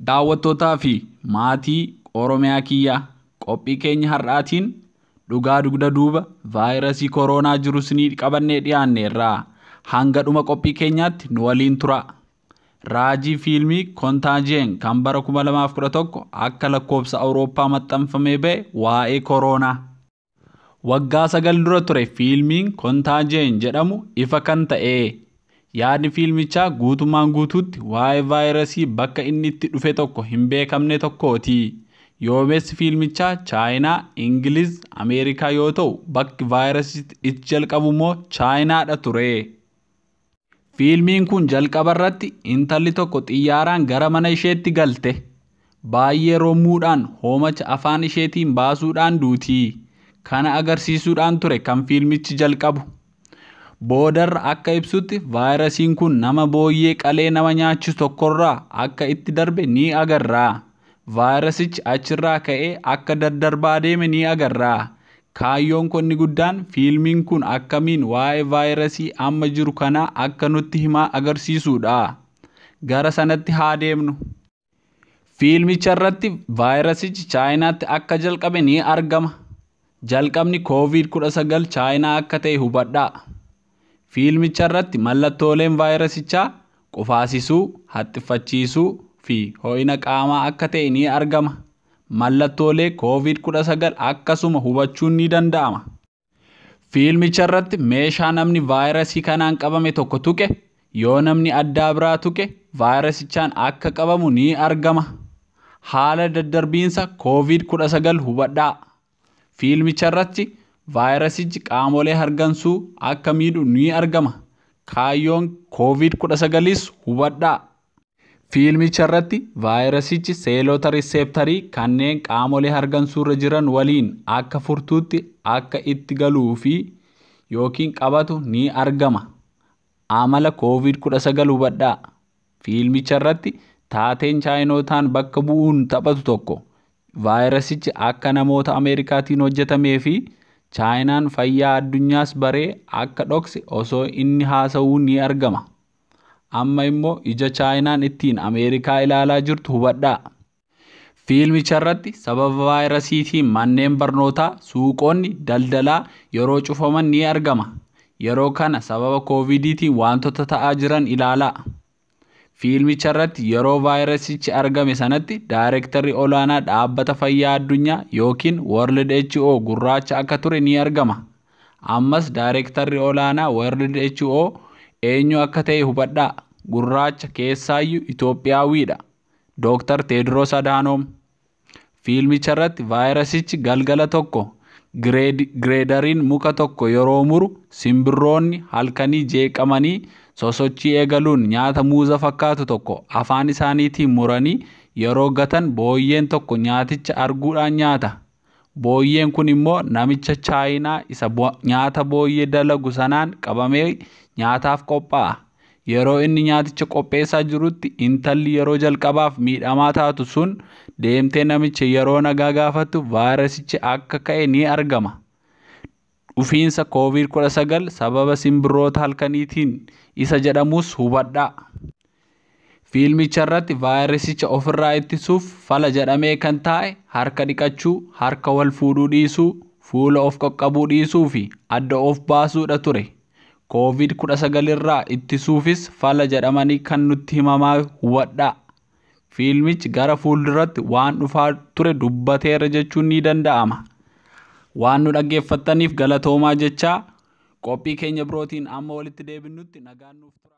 Daawwattootaa fi maatii Oromiyaa kiyyaa qophii keenya har'aatiin dhugaa dugda duuba vaayirasii kooroonaa jirus ni qabannee dhiyaanneerra. Hanga dhuma qophii keenyaatti nu waliin tura. Raajii fiilmii Kontaajiyen kan bara 2011 akka lakkoobsa Awurooppaa maxxanfamee ba'e waa'ee kooroonaa. Waggaa 9 dura ture fiilmiin Kontaajiyen jedhamu ifa kan ta'e. Yaadni fiilmichaa guutummaan guutuutti waa'ee vaayirasii bakka inni itti dhufe tokko hin beekamne tokkooti. Yoomessi fiilmichaa Chaayinaa, Ingiliz, Ameerikaa yoo ta'u bakki vaayirasii itti jalqabu immoo Chaayinaadha ture. Fiilmiin kun jalqaba irratti intalli tokko xiyyaaraan gara mana isheetti galte. Baay'ee rommuudhaan hoomacha afaan isheetiin baasuudhaan duuti. Kana agarsiisuudhaan ture kan fiilmichi jalqabu. Boodarra akka ibsutti vaayirasiin kun nama booyyee qalee nama nyaachisu tokkorraa akka itti darbe ni agarra. Vaayirasichi achirraa ka'ee akka daddarbaa deeme ni agarra. Kaayyoon kun inni guddaan fiilmiin kun akkamiin waa'ee vaayirasii amma jiru kanaa akka nutti himaa agarsiisudha. Gara sanatti haa deemnu. Fiilmicha irratti vaayirasichi Chaayinaatti akka jalqabe ni argama. Jalqabni COVID-19 Chaayinaa akka ta'e hubadhaa. Fiilmicha irratti mallattooleen vaayirasichaa qufaasisuu, haxxifachiisuu fi ho'ina qaamaa akka ta'e ni argama. Mallattoolee COVID-19 akkasuma hubachuun ni danda'ama. Fiilmicha irratti meeshaa namni vaayirasii kanaan qabame tokko tuqe yoo namni addaa biraa tuqe vaayirasichaan akka qabamu ni argama. Haala daddarbiinsa COVID-19 hubadhaa. Fiilmicha irratti vaayirasichi qaamolee hargansuu akka miidhu ni argama. Kaayyoon COVID-19s hubadhaa. Fiilmicha irratti vaayirasichi seelota riseeptarii kanneen qaamolee hargansuu irra jiran waliin akka furtuutti akka itti galuu fi yookiin qabatu ni argama. Amala COVID-19 hubadhaa. Fiilmicha irratti taateen Chaayinootaan bakka bu'uun taphatu tokko vaayirasichi akka namoota Ameerikaatiin hojjetamee fi Chaayinaan fayyaa addunyaas baree akka dhokse osoo inni haasa'uu ni argama. Amma immoo ija Chaayinaan ittiin Ameerikaa ilaalaa jirtu hubadhaa. Fiilmicha irratti sababa vaayirasiitiin manneen barnootaa, suuqonni, daldalaa yeroo cufaman ni argama. Yeroo kana sababa COVIDtiin wantoota ta'aa jiran ilaalaa. Fiilmicha irratti yeroo vaayirasichi argame sanatti daayirektarri olaanaa dhaabbata fayyaa addunyaa yookiin World WHO gurraacha akka ture ni argama. Ammas daayirektarri olaanaa World WHO eenyu akka ta'e hubadhaa. Gurraacha keessaayyuu Itoophiyaawidha. Dr. Tedros Adhanom. Fiilmicha irratti vaayirasichi galgala tokko gireedariin muka tokko yeroo muru simbirroonni halkanii jeeqamanii sosochii eegaluun nyaata muuza fakkaatu tokko afaan isaaniitiin muranii yeroo gatan booyyeen tokko nyaaticha arguudhaan nyaata. Booyyeen kun immoo namicha Chaayinaa isa nyaata booyyee dalagu sanaan qabamee nyaataaf qophaa'a. Yeroo inni nyaaticha qopheessaa jirutti intalli yeroo jalqabaaf miidhamaa taatu sun deemtee namicha yeroo nagaa gaafattu vaayirasichi akka ka'e ni argama. Dhufiinsa COVID-19 sababa simbirroota halkaniitiin isa jedhamus hubadhaa. Fiilmicha irratti vaayirasicha ofirraa ittisuuf fala jedhamee kan taa'e harka dhiqachuu, harka wal fuudhuu dhiisuu, fuula of qaqqabuu dhiisuu fi adda of baasuudha ture. COVID-19 irraa ittisuufis fala jedhamanii kan nutti himamaa hubadhaa. Fiilmichi gara fuulduratti waan dhufaa ture dubbateera jechuun ni danda'ama. Waan nu dhaggeeffattaniif galatoomaa jechaa qophii keenya birootiin amma walitti deebinutti nagaan nuuf tura.